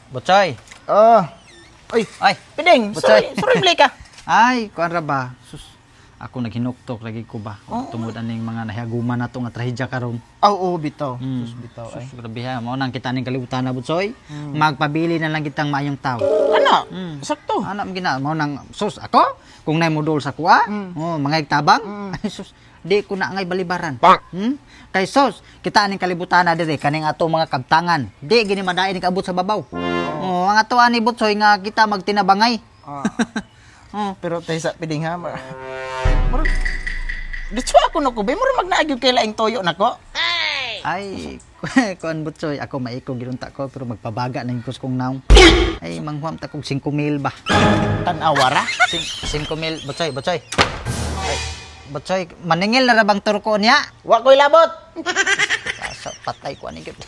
Butsoy. Ay, Ay, Piding, Butsoy. sorry ka. Ay, kuan ra ba? Sus, ako naghinuktok lagi ko ba? Tungod aning mga nahiaguman na to nga trahedya karon. Oo, bitaw. Sus, bitaw. Ay. Sus, grabe ha. Mao nang kita ning kalibutan na Butsoy. Magpabili na lang kitang maayong tao. Ano? Sakto. Ana gina mao nang sus ako kung nay modul sa kuha. Mga igtabang. Ay sus, di ko na ngay balibaran. Kay sus, kita ning kalibutan na dire kaning ato mga kabtangan. Di gini madain ning abot sa babaw. Ang ato ani Butsoy nga kita magtinabangay. Pero tayo sa Piding ha. Murag, dito ako na ko, ba? Murag magnaagyo kay laing toyo na ko. Ay, kuan Butsoy, ako maiko ginunta ko pero magpabaga na yung kong naong. Ay, manghuam ta kog 5,000 ba. Tanawara? 5,000, Butsoy. Ay, Butsoy, maningil na ra bang turko niya? Wa ko'y labot. Patay ko ani gyud.